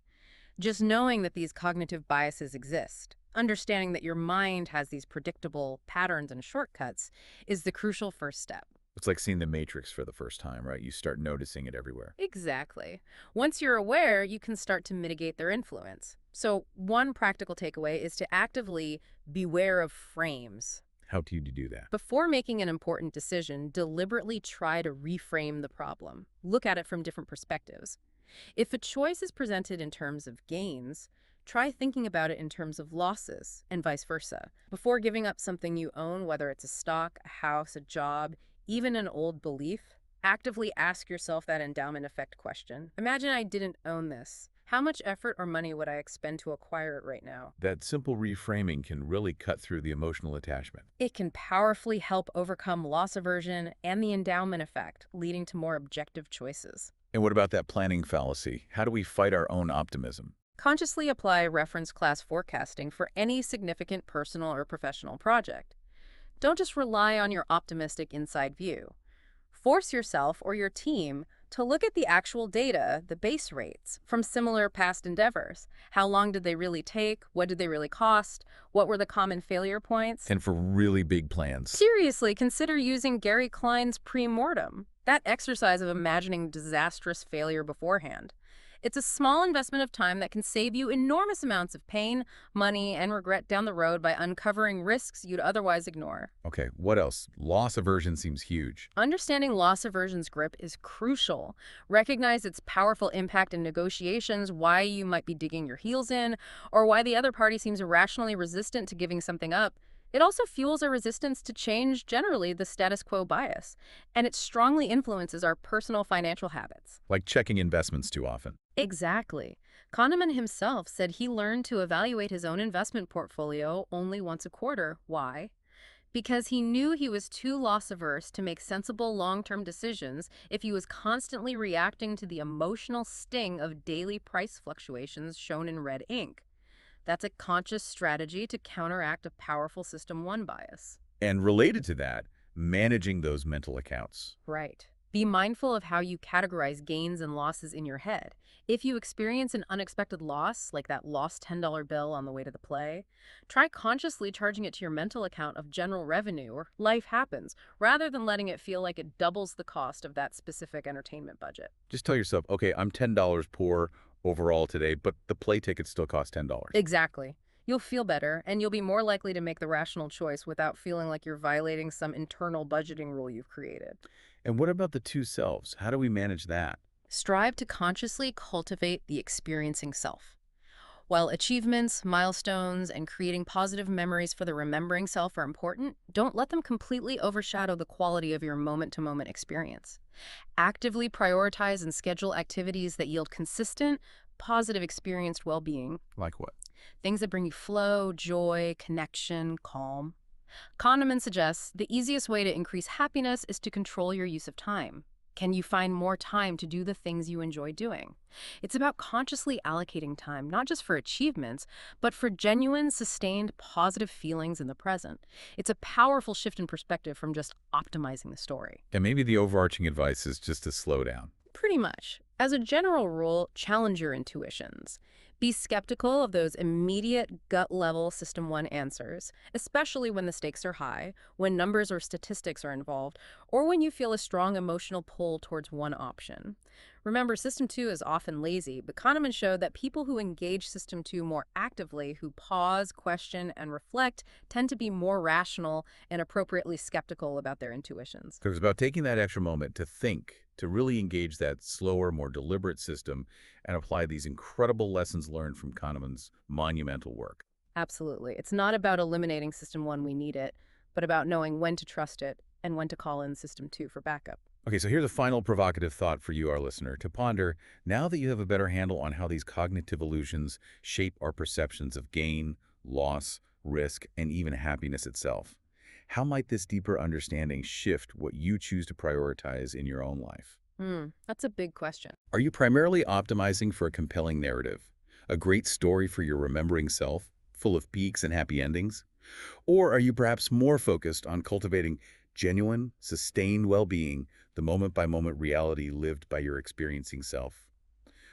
Just knowing that these cognitive biases exist, understanding that your mind has these predictable patterns and shortcuts, is the crucial first step. It's like seeing the Matrix for the first time, right? You start noticing it everywhere. Exactly. Once you're aware, you can start to mitigate their influence. So one practical takeaway is to actively beware of frames. How do you do that? Before making an important decision, deliberately try to reframe the problem. Look at it from different perspectives. If a choice is presented in terms of gains, try thinking about it in terms of losses, and vice versa. Before giving up something you own, whether it's a stock, a house, a job, even an old belief, actively ask yourself that endowment effect question. Imagine I didn't own this. How much effort or money would I expend to acquire it right now? That simple reframing can really cut through the emotional attachment. It can powerfully help overcome loss aversion and the endowment effect, leading to more objective choices. And what about that planning fallacy? How do we fight our own optimism? Consciously apply reference class forecasting for any significant personal or professional project. Don't just rely on your optimistic inside view. Force yourself or your team to look at the actual data, the base rates, from similar past endeavors. How long did they really take? What did they really cost? What were the common failure points? And for really big plans. Seriously, consider using Gary Klein's pre-mortem, that exercise of imagining disastrous failure beforehand. It's a small investment of time that can save you enormous amounts of pain, money, and regret down the road by uncovering risks you'd otherwise ignore. Okay, what else? Loss aversion seems huge. Understanding loss aversion's grip is crucial. Recognize its powerful impact in negotiations, why you might be digging your heels in, or why the other party seems irrationally resistant to giving something up. It also fuels a resistance to change, generally the status quo bias, and it strongly influences our personal financial habits. Like checking investments too often. Exactly. Kahneman himself said he learned to evaluate his own investment portfolio only once a quarter. Why? Because he knew he was too loss averse to make sensible long-term decisions if he was constantly reacting to the emotional sting of daily price fluctuations shown in red ink. That's a conscious strategy to counteract a powerful System 1 bias. And related to that, managing those mental accounts. Right. Be mindful of how you categorize gains and losses in your head. If you experience an unexpected loss, like that lost $10 bill on the way to the play, try consciously charging it to your mental account of general revenue or life happens, rather than letting it feel like it doubles the cost of that specific entertainment budget. Just tell yourself, okay, I'm $10 poor overall today, but the play tickets still cost $10. Exactly. You'll feel better, and you'll be more likely to make the rational choice without feeling like you're violating some internal budgeting rule you've created. And what about the two selves? How do we manage that? Strive to consciously cultivate the experiencing self. While achievements, milestones, and creating positive memories for the remembering self are important, don't let them completely overshadow the quality of your moment-to-moment experience. Actively prioritize and schedule activities that yield consistent, positive experienced well-being, Like what? things that bring you flow, joy, connection, calm. Kahneman suggests the easiest way to increase happiness is to control your use of time. Can you find more time to do the things you enjoy doing? It's about consciously allocating time, not just for achievements, but for genuine, sustained, positive feelings in the present. It's a powerful shift in perspective from just optimizing the story. And maybe the overarching advice is just to slow down. Pretty much. As a general rule, challenge your intuitions. Be skeptical of those immediate gut-level System 1 answers, especially when the stakes are high, when numbers or statistics are involved, or when you feel a strong emotional pull towards one option. Remember, System 2 is often lazy, but Kahneman showed that people who engage System 2 more actively, who pause, question, and reflect, tend to be more rational and appropriately skeptical about their intuitions. So it's about taking that extra moment to think, to really engage that slower, more deliberate system and apply these incredible lessons learned from Kahneman's monumental work. Absolutely. It's not about eliminating System 1 we need it, but about knowing when to trust it and when to call in System 2 for backup. Okay, so here's a final provocative thought for you, our listener, to ponder now that you have a better handle on how these cognitive illusions shape our perceptions of gain, loss, risk, and even happiness itself. How might this deeper understanding shift what you choose to prioritize in your own life? That's a big question. Are you primarily optimizing for a compelling narrative, a great story for your remembering self, full of peaks and happy endings? Or are you perhaps more focused on cultivating genuine, sustained well-being, the moment-by-moment reality lived by your experiencing self?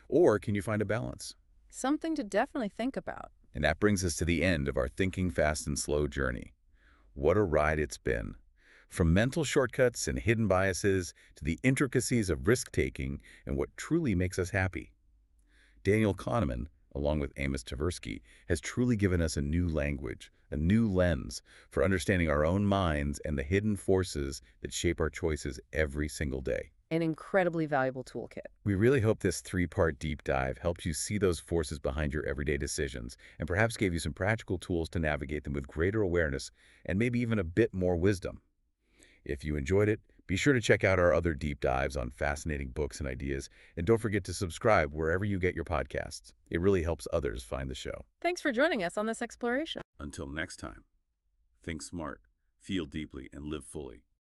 Or can you find a balance? Something to definitely think about. And that brings us to the end of our Thinking Fast and Slow journey. What a ride it's been. From mental shortcuts and hidden biases to the intricacies of risk-taking and what truly makes us happy. Daniel Kahneman, along with Amos Tversky, has truly given us a new language, a new lens for understanding our own minds and the hidden forces that shape our choices every single day. An incredibly valuable toolkit. We really hope this three-part deep dive helped you see those forces behind your everyday decisions and perhaps gave you some practical tools to navigate them with greater awareness and maybe even a bit more wisdom. If you enjoyed it, be sure to check out our other deep dives on fascinating books and ideas, and don't forget to subscribe wherever you get your podcasts. It really helps others find the show. Thanks for joining us on this exploration. Until next time, think smart, feel deeply, and live fully.